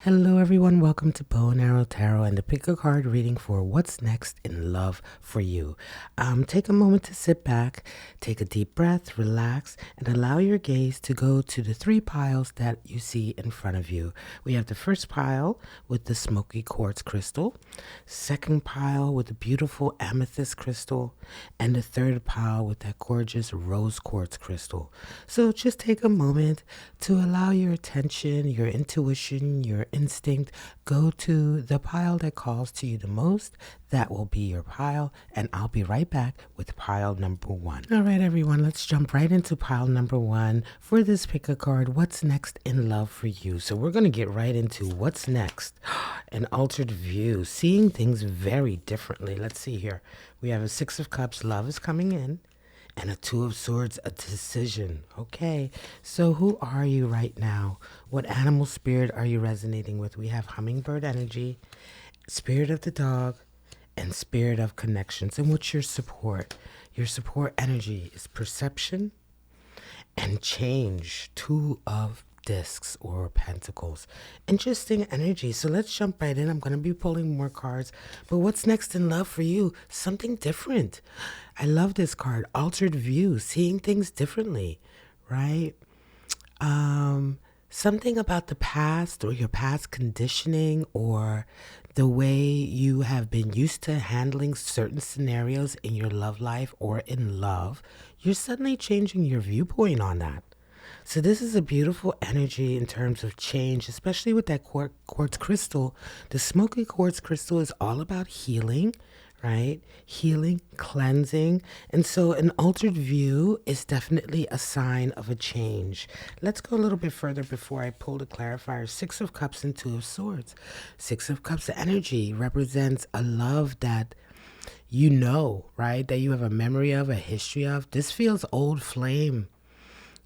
Hello, everyone. Welcome to Bow and Arrow Tarot and the pick a card reading for what's next in love for you. Take a moment to sit back, take a deep breath, relax, and allow your gaze to go to the three piles that you see in front of you. We have the first pile with the smoky quartz crystal, second pile with the beautiful amethyst crystal, and the third pile with that gorgeous rose quartz crystal. So just take a moment to allow your attention, your intuition, your instinct go to the pile that calls to you the most. That will be your pile, and I'll be right back with pile number one. All right, everyone, let's jump right into pile number one for this pick a card. What's next in love for you? So we're going to get right into what's next. An altered view, seeing things very differently. Let's see here. We have a Six of Cups, love is coming in. And a Two of Swords, a decision. Okay, so who are you right now? What animal spirit are you resonating with? We have hummingbird energy, spirit of the dog, and spirit of connections. And what's your support? Your support energy is perception and change. Two of discs or pentacles. Interesting energy. So let's jump right in. I'm going to be pulling more cards. But what's next in love for you? Something different. I love this card. Altered view. Seeing things differently. Right? Something about the past or your past conditioning or the way you have been used to handling certain scenarios in your love life or in love. You're suddenly changing your viewpoint on that. So this is a beautiful energy in terms of change, especially with that quartz crystal. The smoky quartz crystal is all about healing, right? Healing, cleansing. And so an altered view is definitely a sign of a change. Let's go a little bit further before I pull the clarifier. Six of Cups and Two of Swords. Six of Cups energy represents a love that you know, right? That you have a memory of, a history of. This feels old flame.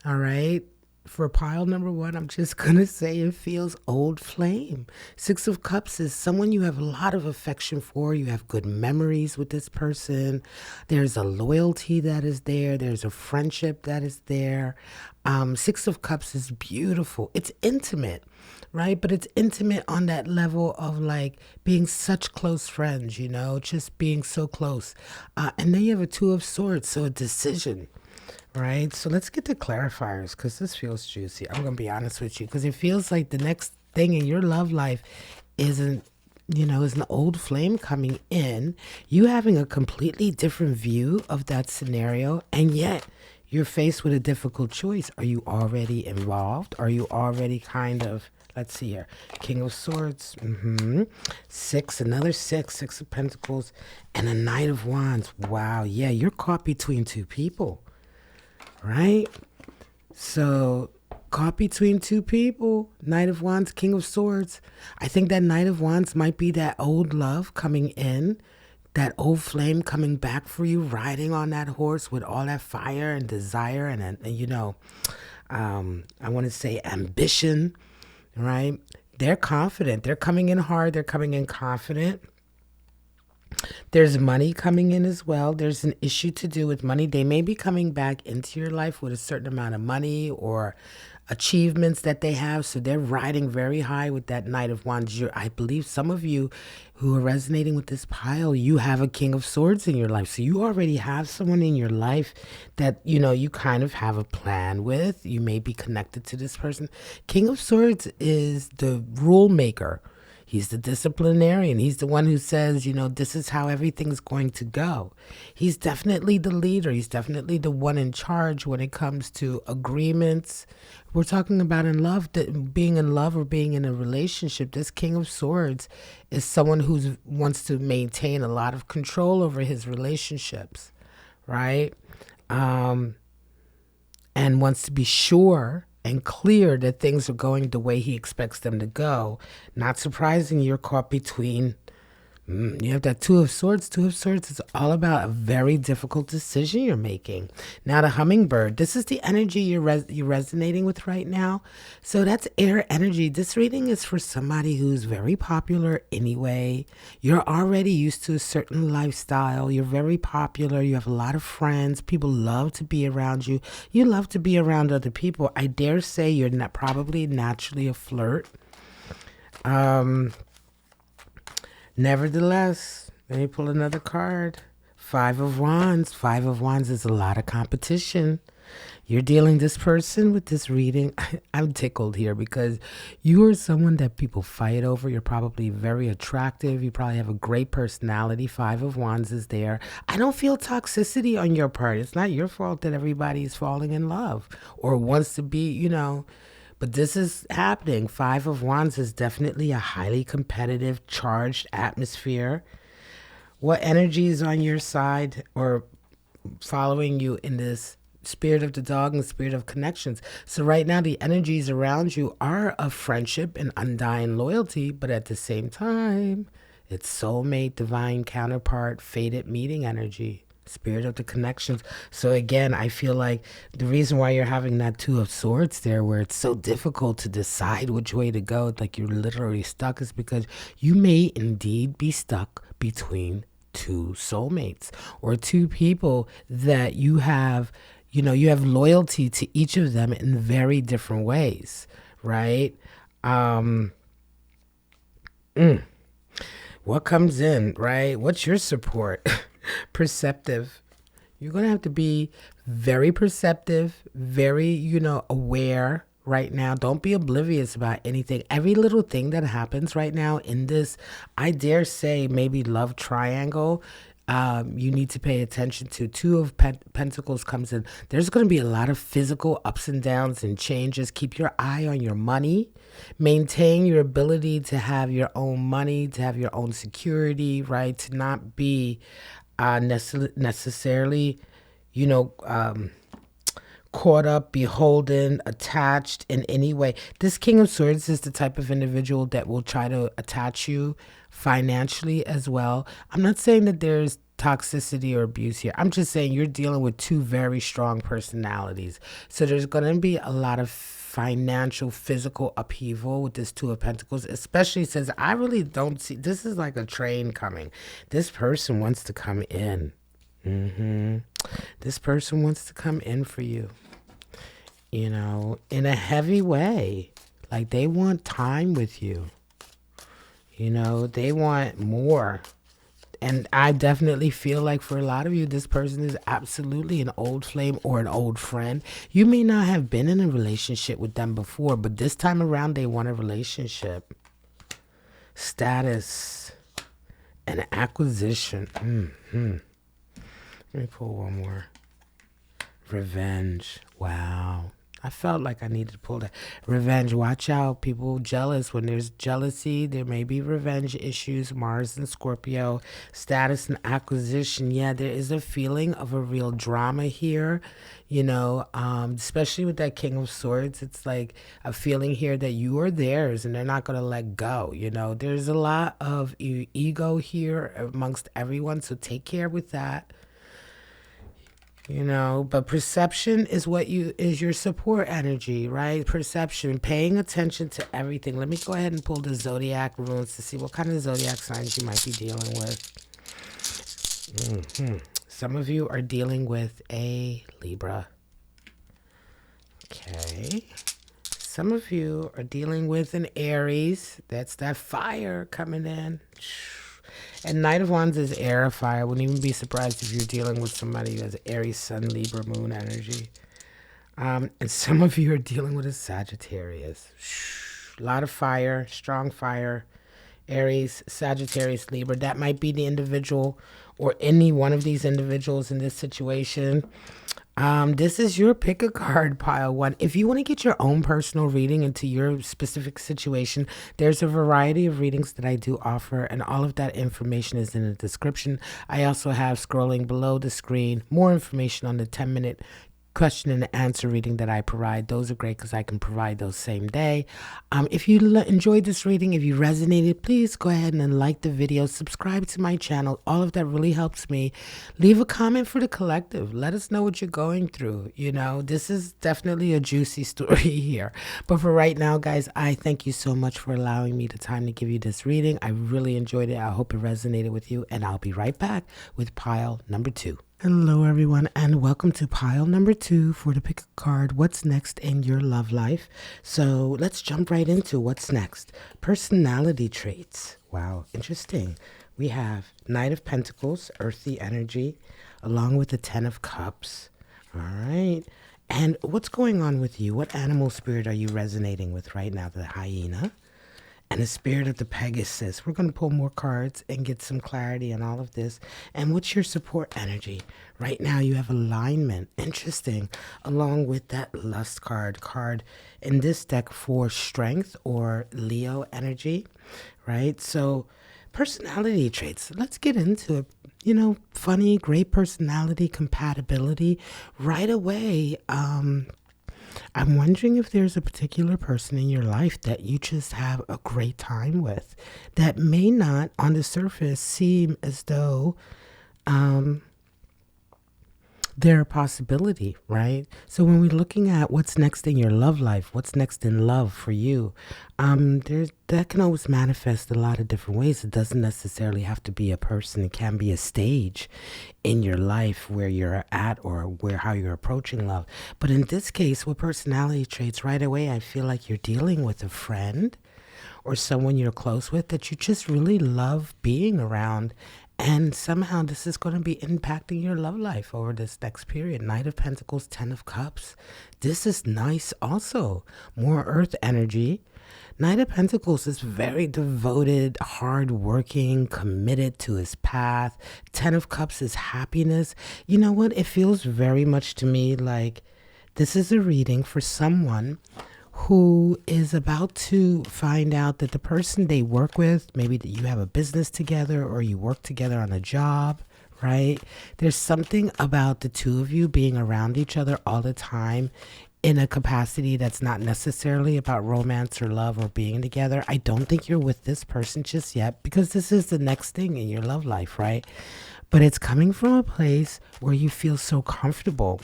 All right. For pile number one, I'm just going to say it feels old flame. Six of Cups is someone you have a lot of affection for. You have good memories with this person. There's a loyalty that is there. There's a friendship that is there. Six of Cups is beautiful. It's intimate, right? But it's intimate on that level of like being such close friends, you know, just being so close. And then you have a Two of Swords, so a decision. Right, so let's get to clarifiers because this feels juicy. I'm going to be honest with you because it feels like the next thing in your love life isn't, is an old flame coming in, you having a completely different view of that scenario, and yet you're faced with a difficult choice. Are you already involved? Are you already kind of, let's see here, King of Swords, six, another six of Pentacles, and a Knight of Wands. Wow, yeah, you're caught between two people. Right? So, caught between two people, Knight of Wands, King of Swords. I think that Knight of Wands might be that old love coming in, that old flame coming back for you, riding on that horse with all that fire and desire and I want to say ambition, right? They're confident. They're coming in hard. They're coming in confident. There's money coming in as well. There's an issue to do with money. They may be coming back into your life with a certain amount of money or achievements that they have. So they're riding very high with that Knight of Wands. I believe some of you who are resonating with this pile, you have a King of Swords in your life. So you already have someone in your life that, you kind of have a plan with. You may be connected to this person. King of Swords is the rule maker. He's the disciplinarian. He's the one who says, this is how everything's going to go. He's definitely the leader. He's definitely the one in charge when it comes to agreements. We're talking about in love, being in love or being in a relationship. This King of Swords is someone who wants to maintain a lot of control over his relationships, right? And wants to be sure and clear that things are going the way he expects them to go. Not surprising, you're caught between, you have that Two of Swords. Two of Swords is all about a very difficult decision you're making. Now the hummingbird, this is the energy you're resonating with right now. So that's air energy. This reading is for somebody who's very popular anyway. You're already used to a certain lifestyle. You're very popular. You have a lot of friends. People love to be around you. You love to be around other people. I dare say you're not probably naturally a flirt. Nevertheless, let me pull another card. Five of Wands. Five of Wands is a lot of competition. You're dealing this person with this reading. I'm tickled here because you are someone that people fight over. You're probably very attractive. You probably have a great personality. Five of Wands is there. I don't feel toxicity on your part. It's not your fault that everybody's falling in love or wants to be, but this is happening. Five of Wands is definitely a highly competitive, charged atmosphere. What energy is on your side or following you in this spirit of the dog and spirit of connections? So right now the energies around you are of friendship and undying loyalty, but at the same time, it's soulmate, divine counterpart, fated meeting energy, spirit of the connections. So again, I feel like the reason why you're having that Two of Swords there, where it's so difficult to decide which way to go, like you're literally stuck, is because you may indeed be stuck between two soulmates or two people that you have loyalty to each of them in very different ways, right? What comes in, right? What's your support? Perceptive. You're going to have to be very perceptive, very, aware right now. Don't be oblivious about anything. Every little thing that happens right now in this, I dare say, maybe love triangle, you need to pay attention to. Two of Pentacles comes in. There's going to be a lot of physical ups and downs and changes. Keep your eye on your money. Maintain your ability to have your own money, to have your own security, right? To not be necessarily, caught up, beholden, attached in any way. This King of Swords is the type of individual that will try to attach you financially as well. I'm not saying that there's toxicity or abuse here. I'm just saying you're dealing with two very strong personalities. So there's going to be a lot of financial, physical upheaval with this Two of Pentacles, especially since I really don't see, this is like a train coming. This person wants to come in. This person wants to come in for you, in a heavy way. Like they want time with you. They want more. And I definitely feel like for a lot of you, this person is absolutely an old flame or an old friend. You may not have been in a relationship with them before, but this time around, they want a relationship. Status and acquisition. Let me pull one more. Revenge. Wow. I felt like I needed to pull that. Revenge. Watch out. People jealous. When there's jealousy, there may be revenge issues. Mars and Scorpio. Status and acquisition. Yeah, there is a feeling of a real drama here. Especially with that King of Swords. It's like a feeling here that you are theirs and they're not going to let go. There's a lot of ego here amongst everyone. So take care with that. But perception is is your support energy, right? Perception, paying attention to everything. Let me go ahead and pull the zodiac runes to see what kind of zodiac signs you might be dealing with. Some of you are dealing with a Libra. Okay. Some of you are dealing with an Aries. That's that fire coming in. And Knight of Wands is air, fire. Wouldn't even be surprised if you're dealing with somebody who has Aries, Sun, Libra, Moon energy. And some of you are dealing with a Sagittarius. A lot of fire, strong fire. Aries, Sagittarius, Libra. That might be the individual or any one of these individuals in this situation. This is your pick a card pile one. If you want to get your own personal reading into your specific situation, there's a variety of readings that I do offer, and all of that information is in the description. I also have, scrolling below the screen, more information on the 10-minute question and answer reading that I provide. Those are great because I can provide those same day. If you enjoyed this reading, if you resonated, please go ahead and like the video, subscribe to my channel. All of that really helps me. Leave a comment for the collective. Let us know what you're going through. This is definitely a juicy story here. But for right now, guys, I thank you so much for allowing me the time to give you this reading. I really enjoyed it. I hope it resonated with you, and I'll be right back with pile number 2. Hello, everyone, and welcome to pile number 2 for the pick a card. What's next in your love life? So let's jump right into what's next. Personality traits. Wow, interesting. We have Knight of Pentacles, earthy energy, along with the Ten of Cups. All right. And what's going on with you? What animal spirit are you resonating with right now? The hyena and the spirit of the Pegasus. We're going to pull more cards and get some clarity on all of this. And what's your support energy? Right now you have alignment. Interesting. Along with that lust card in this deck for strength or Leo energy, right? So personality traits. Let's get into it. You know, funny, great personality, compatibility right away. I'm wondering if there's a particular person in your life that you just have a great time with that may not on the surface seem as though they're a possibility, right? So when we're looking at what's next in your love life, what's next in love for you, that can always manifest a lot of different ways. It doesn't necessarily have to be a person. It can be a stage in your life where you're at or how you're approaching love. But in this case, with personality traits, right away, I feel like you're dealing with a friend or someone you're close with that you just really love being around. And somehow this is going to be impacting your love life over this next period. Knight of Pentacles, Ten of Cups. This is nice also. More earth energy. Knight of Pentacles is very devoted, hardworking, committed to his path. Ten of Cups is happiness. You know what? It feels very much to me like this is a reading for someone who is about to find out that the person they work with, maybe that you have a business together or you work together on a job, right? There's something about the two of you being around each other all the time in a capacity that's not necessarily about romance or love or being together. I don't think you're with this person just yet because this is the next thing in your love life, right? But it's coming from a place where you feel so comfortable.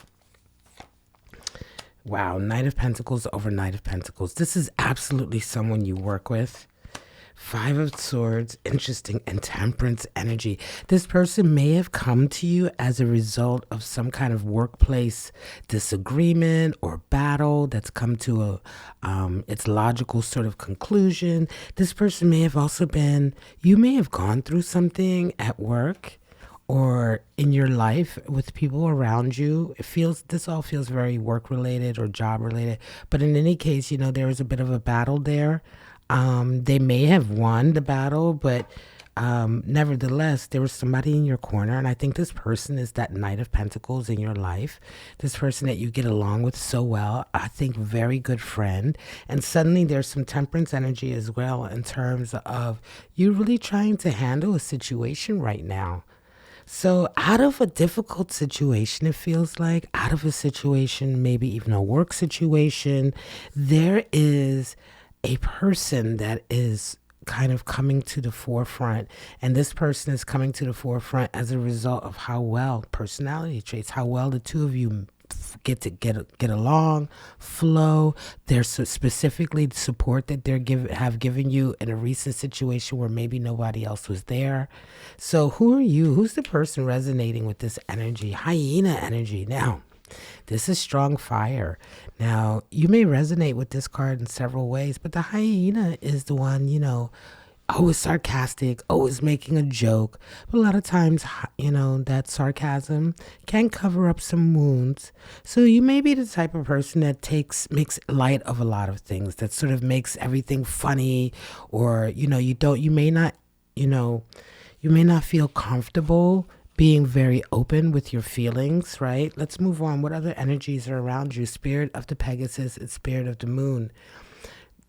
Wow, Knight of Pentacles over Knight of Pentacles. This is absolutely someone you work with. Five of Swords, interesting, and Temperance energy. This person may have come to you as a result of some kind of workplace disagreement or battle that's come to its logical sort of conclusion. This person may have also been, you may have gone through something at work or in your life with people around you. This all feels very work related or job related. But in any case, there was a bit of a battle there. They may have won the battle, but nevertheless, there was somebody in your corner. And I think this person is that Knight of Pentacles in your life. This person that you get along with so well. I think very good friend. And suddenly there's some Temperance energy as well in terms of you really trying to handle a situation right now. So out of a difficult situation, it feels like, out of a situation, maybe even a work situation, there is a person that is kind of coming to the forefront. And this person is coming to the forefront as a result of how well, personality traits, how well the two of you get along, flow. There's specifically the support that have given you in a recent situation where maybe nobody else was there. So who are you? Who's the person resonating with this energy? Hyena energy. Now, this is strong fire. Now, you may resonate with this card in several ways, but the hyena is the one, always sarcastic, always making a joke. But a lot of times, that sarcasm can cover up some wounds. So you may be the type of person that makes light of a lot of things, that sort of makes everything funny, or, you may not feel comfortable being very open with your feelings, right? Let's move on. What other energies are around you? Spirit of the Pegasus and Spirit of the Moon.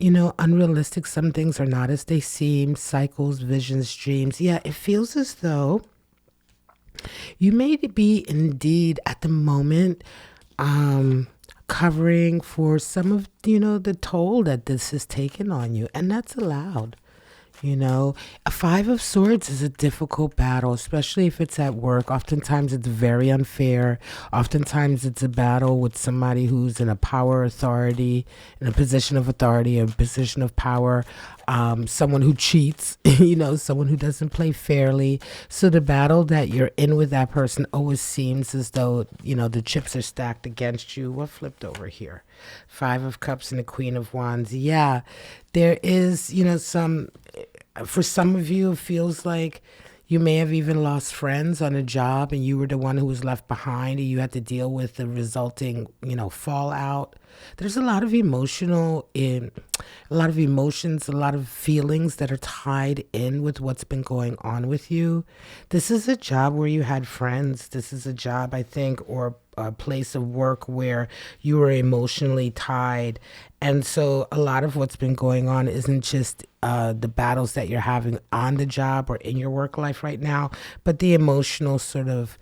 Unrealistic. Some things are not as they seem. Cycles, visions, dreams. Yeah, it feels as though you may be indeed at the moment covering for some of, the toll that this has taken on you. And that's allowed. A Five of Swords is a difficult battle, especially if it's at work. Oftentimes it's very unfair. Oftentimes it's a battle with somebody who's in a position of authority, a position of power. someone who cheats, someone who doesn't play fairly. So the battle that you're in with that person always seems as though, the chips are stacked against you. What flipped over here? Five of Cups and the Queen of Wands. Yeah, there is, for some of you, it feels like you may have even lost friends on a job and you were the one who was left behind and you had to deal with the resulting, fallout. There's a lot of emotions, a lot of feelings that are tied in with what's been going on with you. This is a job where you had friends. This is a job, I think, or a place of work where you were emotionally tied. And so a lot of what's been going on isn't just the battles that you're having on the job or in your work life right now, but the emotional sort of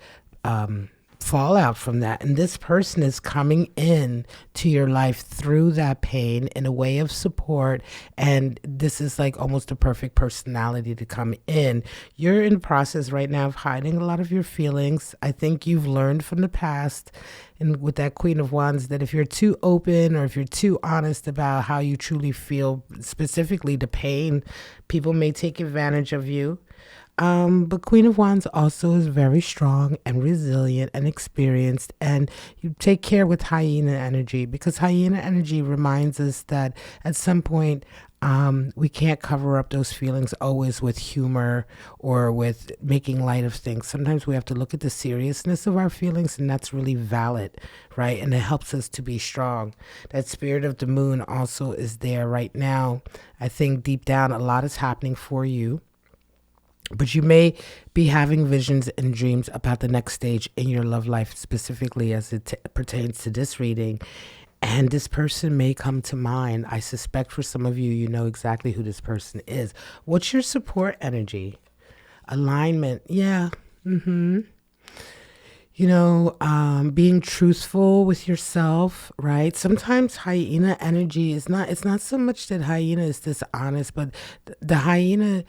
fallout from that. And this person is coming in to your life through that pain in a way of support. And this is like almost a perfect personality to come in. You're in the process right now of hiding a lot of your feelings. I think you've learned from the past, and with that Queen of Wands, that if you're too open or if you're too honest about how you truly feel, specifically the pain, people may take advantage of you. But Queen of Wands also is very strong and resilient and experienced. And you take care with hyena energy, because hyena energy reminds us that at some point, we can't cover up those feelings always with humor or with making light of things. Sometimes we have to look at the seriousness of our feelings, and that's really valid, right? And it helps us to be strong. That spirit of the moon also is there right now. I think deep down, a lot is happening for you. But you may be having visions and dreams about the next stage in your love life, specifically as it pertains to this reading. And this person may come to mind. I suspect for some of you, you know exactly who this person is. What's your support energy? Alignment. Yeah. Being truthful with yourself, right? Sometimes hyena energy is not, it's not so much that hyena is dishonest, but the hyena,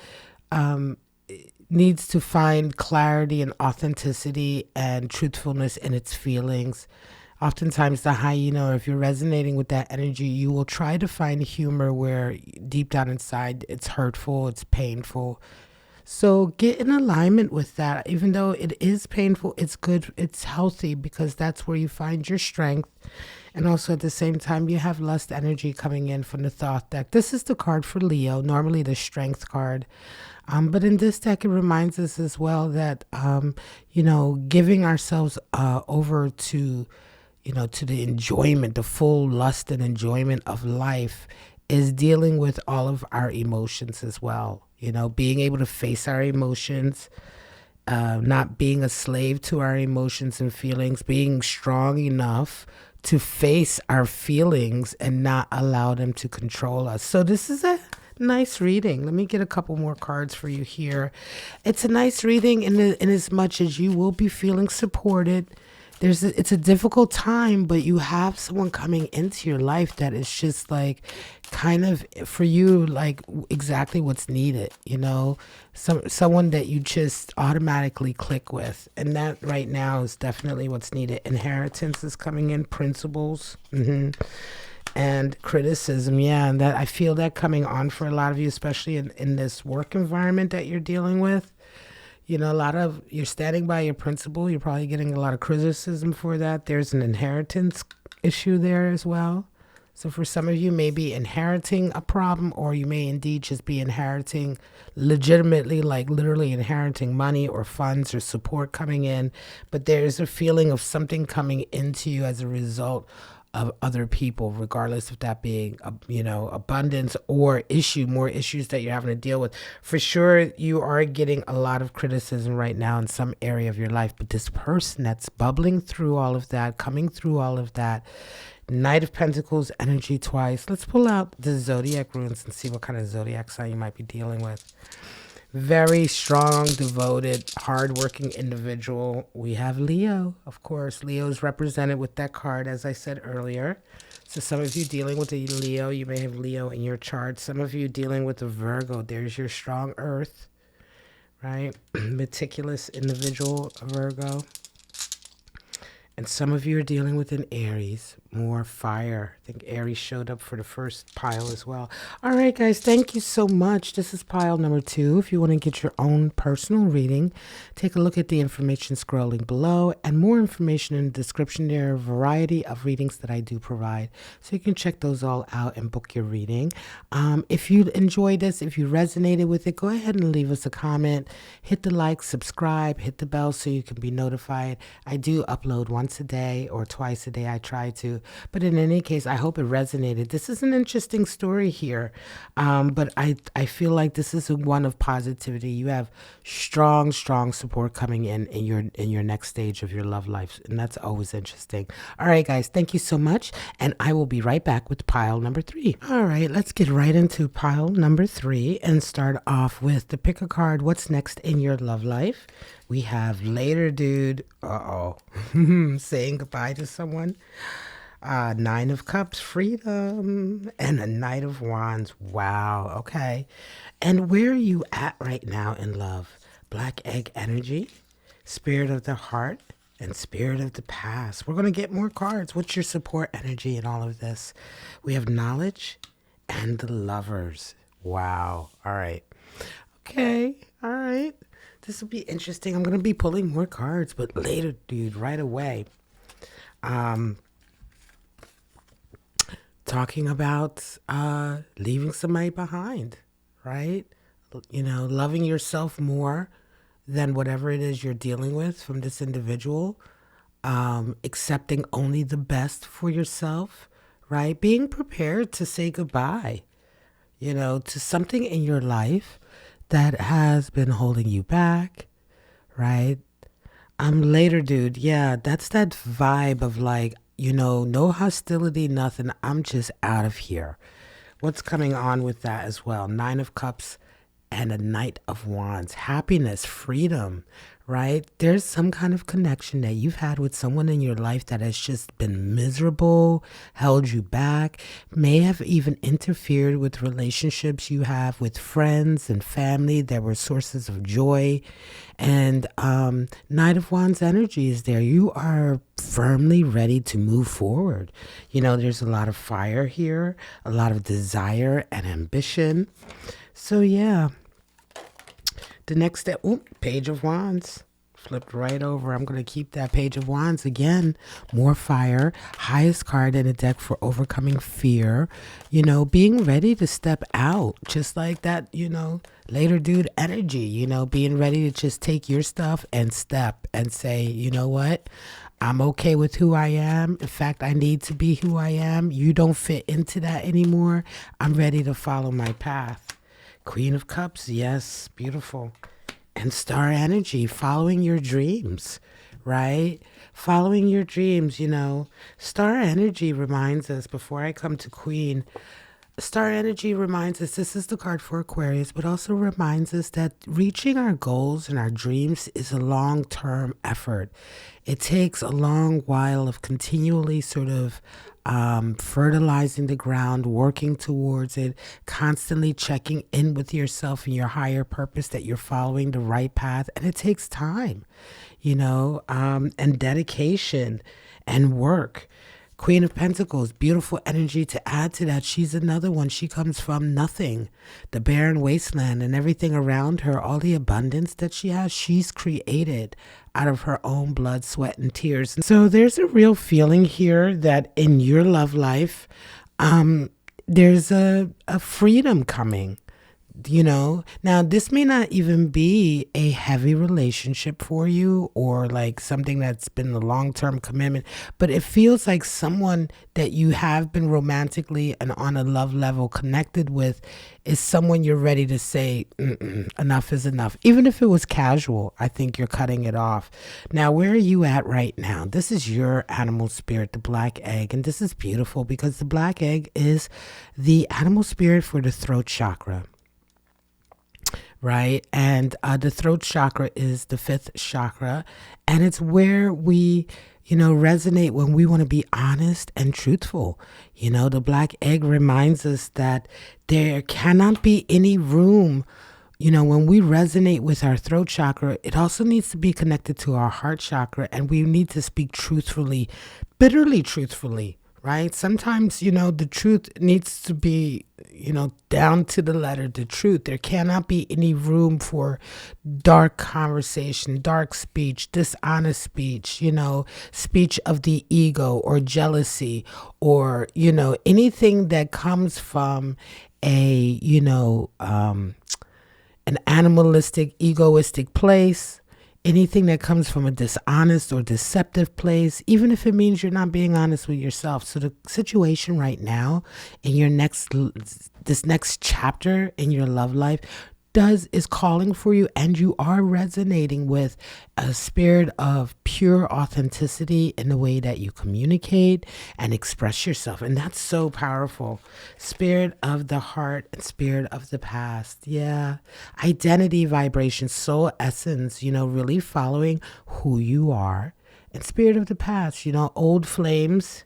needs to find clarity and authenticity and truthfulness in its feelings. Oftentimes, the hyena, or if you're resonating with that energy, you will try to find humor where deep down inside it's hurtful, it's painful. So get in alignment with that. Even though it is painful, it's good, it's healthy, because that's where you find your strength. And also at the same time, you have lust energy coming in from the Thoth deck. This is the card for Leo, normally the strength card. But in this deck, it reminds us as well that, giving ourselves over to, to the enjoyment, the full lust and enjoyment of life is dealing with all of our emotions as well. Being able to face our emotions, not being a slave to our emotions and feelings, being strong enough to face our feelings and not allow them to control us. So this is a nice reading. Let me get a couple more cards for you here. It's a nice reading in as much as you will be feeling supported. It's a difficult time, but you have someone coming into your life that is just like kind of for you, like exactly what's needed, someone that you just automatically click with. And that right now is definitely what's needed. Inheritance is coming in, principles. And criticism, yeah, and that I feel that coming on for a lot of you, especially in this work environment that you're dealing with. You're standing by your principle. You're probably getting a lot of criticism for that. There's an inheritance issue there as well. So for some of you, maybe inheriting a problem, or you may indeed just be inheriting legitimately, like literally inheriting money or funds or support coming in. But there's a feeling of something coming into you as a result of other people, regardless of that being, abundance or more issues that you're having to deal with. For sure, you are getting a lot of criticism right now in some area of your life, but this person that's bubbling through all of that, coming through all of that, Knight of Pentacles energy twice. Let's pull out the zodiac runes and see what kind of zodiac sign you might be dealing with. Very strong, devoted, hardworking individual. We have Leo, of course. Leo is represented with that card, as I said earlier. So some of you dealing with a Leo, you may have Leo in your chart. Some of you dealing with a Virgo. There's your strong earth, right? Meticulous individual, Virgo. And some of you are dealing with an Aries. More fire. I think Aries showed up for the first pile as well. All right, guys, thank you so much. This is pile number 2. If you want to get your own personal reading, take a look at the information scrolling below and more information in the description. There are a variety of readings that I do provide, so you can check those all out and book your reading. If you enjoyed this, if you resonated with it, go ahead and leave us a comment. Hit the like, subscribe, hit the bell so you can be notified. I do upload once a day or twice a day. I try to. But in any case, I hope it resonated. This is an interesting story here. But I feel like this is one of positivity. You have strong support coming in your next stage of your love life. And that's always interesting. All right, guys, thank you so much. And I will be right back with pile number 3. All right, let's get right into pile number 3 and start off with the pick a card. What's next in your love life? We have later, dude. Saying goodbye to someone. 9 of Cups, freedom, and a Knight of Wands. Wow. Okay. And where are you at right now in love? Black egg energy, spirit of the heart, and spirit of the past. We're going to get more cards. What's your support energy in all of this? We have knowledge and the lovers. Wow. All right. Okay. All right. This will be interesting. I'm going to be pulling more cards, but later, dude, right away. Talking about leaving somebody behind, right? You know, loving yourself more than whatever it is you're dealing with from this individual. Accepting only the best for yourself, right? Being prepared to say goodbye, you know, to something in your life that has been holding you back, right? Later, dude. Yeah, that's that vibe of like, you know, no hostility, nothing. I'm just out of here. What's coming on with that as well? 9 of Cups and a Knight of Wands. Happiness, freedom, right? There's some kind of connection that you've had with someone in your life that has just been miserable, held you back, may have even interfered with relationships you have with friends and family that were sources of joy. And Knight of Wands energy is there. You are firmly ready to move forward. You know, there's a lot of fire here, a lot of desire and ambition. So yeah, the next step, Page of Wands. Flipped right over. I'm going to keep that Page of Wands again. More fire. Highest card in the deck for overcoming fear. You know, being ready to step out. Just like that, you know, later dude energy. You know, being ready to just take your stuff and step and say, you know what? I'm okay with who I am. In fact, I need to be who I am. You don't fit into that anymore. I'm ready to follow my path. Queen of Cups. Yes, beautiful. And star energy, following your dreams, right? Following your dreams, you know. Star energy reminds us, before I come to Queen, star energy reminds us, this is the card for Aquarius, but also reminds us that reaching our goals and our dreams is a long-term effort. It takes a long while of continually sort of fertilizing the ground, working towards it, constantly checking in with yourself and your higher purpose that you're following the right path. And it takes time, you know, and dedication and work. Queen of Pentacles, beautiful energy to add to that. She's another one. She comes from nothing, the barren wasteland, and everything around her, all the abundance that she has, she's created out of her own blood, sweat, and tears. And so there's a real feeling here that in your love life, there's a freedom coming. You know, now this may not even be a heavy relationship for you or like something that's been a long-term commitment, but it feels like someone that you have been romantically and on a love level connected with is someone you're ready to say, enough is enough. Even if it was casual, I think you're cutting it off. Now, where are you at right now? This is your animal spirit, the black egg. And this is beautiful because the black egg is the animal spirit for the throat chakra. Right? And the throat chakra is the 5th chakra. And it's where we, you know, resonate when we want to be honest and truthful. You know, the black egg reminds us that there cannot be any room. You know, when we resonate with our throat chakra, it also needs to be connected to our heart chakra. And we need to speak truthfully, bitterly truthfully. right? Sometimes, the truth needs to be, down to the letter, the truth. There cannot be any room for dark conversation, dark speech, dishonest speech, speech of the ego or jealousy or, anything that comes from a, an animalistic, egoistic place, anything that comes from a dishonest or deceptive place, even if it means you're not being honest with yourself. So the situation right now in your this next chapter in your love life is calling for you, and you are resonating with a spirit of pure authenticity in the way that you communicate and express yourself. And that's so powerful. Spirit of the heart and spirit of the past. Yeah. Identity, vibration, soul essence, really following who you are. And spirit of the past, old flames.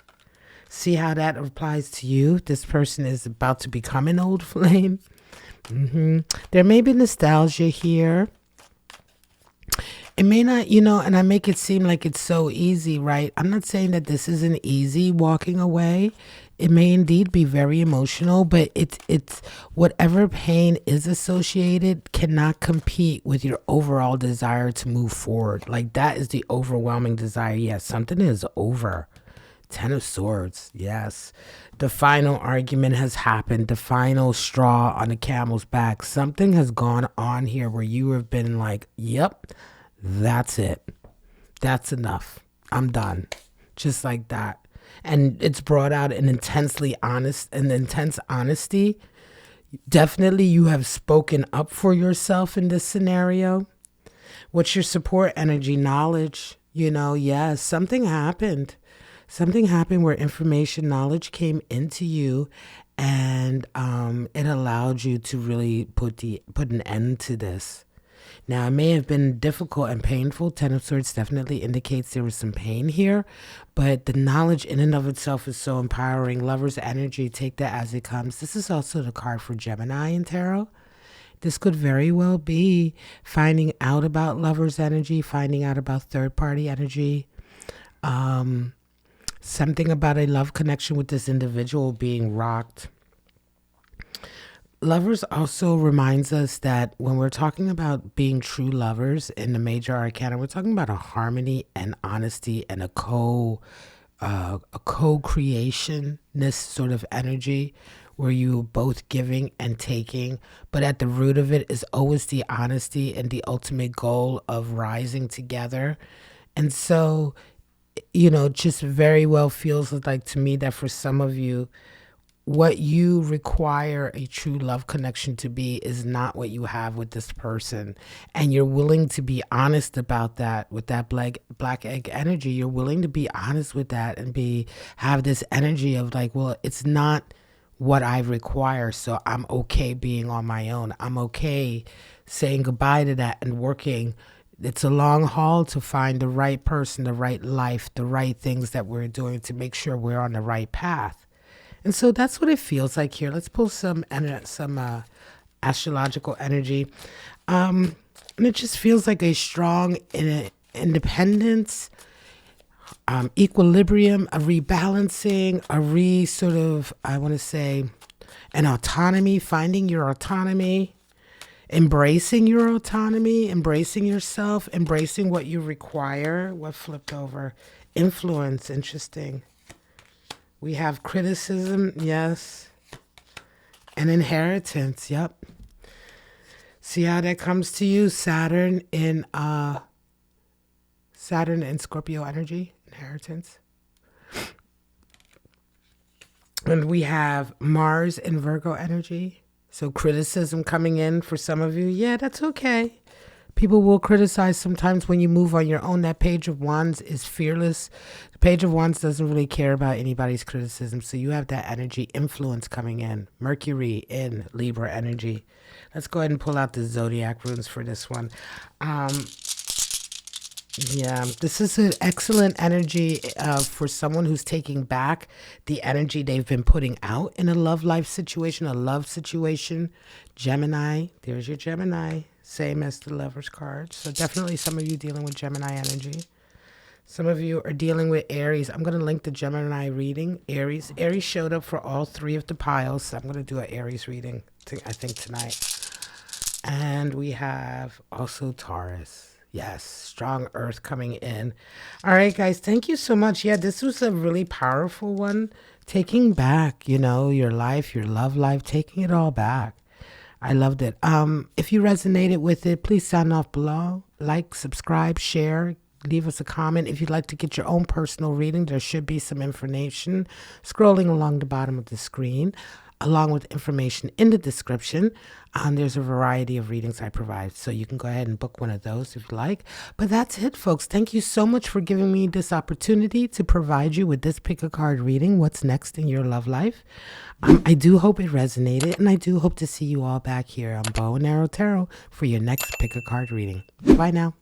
See how that applies to you? This person is about to become an old flame. There may be nostalgia here. It may not, and I make it seem like it's so easy, right? I'm not saying that this isn't easy walking away. It may indeed be very emotional, but it's whatever pain is associated cannot compete with your overall desire to move forward. Like that is the overwhelming desire. Yes, something is over. 10 of Swords, yes. The final argument has happened. The final straw on the camel's back. Something has gone on here where you have been like, yep, that's it. That's enough. I'm done. Just like that. And it's brought out an intense honesty. Definitely you have spoken up for yourself in this scenario. What's your support energy? Knowledge. Yes, something happened. Something happened where information, knowledge came into you, and it allowed you to really put an end to this. Now, it may have been difficult and painful. 10 of Swords definitely indicates there was some pain here, but the knowledge in and of itself is so empowering. Lover's energy, take that as it comes. This is also the card for Gemini in tarot. This could very well be finding out about lover's energy, finding out about third-party energy, something about a love connection with this individual being rocked. Lovers also reminds us that when we're talking about being true lovers in the major arcana, we're talking about a harmony and honesty and a co-creationness sort of energy where you both giving and taking, but at the root of it is always the honesty and the ultimate goal of rising together. And so just very well feels like to me that for some of you, what you require a true love connection to be is not what you have with this person. And you're willing to be honest about that with that black egg energy. You're willing to be honest with that and have this energy of like, well, it's not what I require, so I'm okay being on my own. I'm okay saying goodbye to that and working. It's a long haul to find the right person, the right life, the right things that we're doing to make sure we're on the right path. And so that's what it feels like here. Let's pull some astrological energy. And it just feels like a strong independence, equilibrium, a rebalancing, an autonomy, finding your autonomy. Embracing your autonomy, embracing yourself, embracing what you require. What flipped over? Influence, interesting. We have criticism, yes. And inheritance, yep. See how that comes to you? Saturn in Scorpio energy, inheritance. And we have Mars in Virgo energy. So criticism coming in for some of you. Yeah, that's okay. People will criticize sometimes when you move on your own. That Page of Wands is fearless. The Page of Wands doesn't really care about anybody's criticism. So you have that energy influence coming in. Mercury in Libra energy. Let's go ahead and pull out the zodiac runes for this one. Yeah, this is an excellent energy for someone who's taking back the energy they've been putting out in a love life situation, a love situation. Gemini, there's your Gemini, same as the Lover's card. So definitely some of you dealing with Gemini energy. Some of you are dealing with Aries. I'm going to link the Gemini reading. Aries. Aries showed up for all three of the piles. So I'm going to do an Aries reading, I think, tonight. And we have also Taurus. Yes, strong earth coming in. All right, guys, thank you so much. Yeah, this was a really powerful one. Taking back, your life, your love life, taking it all back. I loved it. If you resonated with it, please sound off below. Like, subscribe, share, leave us a comment. If you'd like to get your own personal reading, there should be some information scrolling along the bottom of the screen, along with information in the description. There's a variety of readings I provide, so you can go ahead and book one of those if you like. But that's it, folks. Thank you so much for giving me this opportunity to provide you with this pick a card reading. What's next in your love life? I do hope it resonated, and I do hope to see you all back here on Bow and Arrow Tarot for your next pick a card reading. Bye now.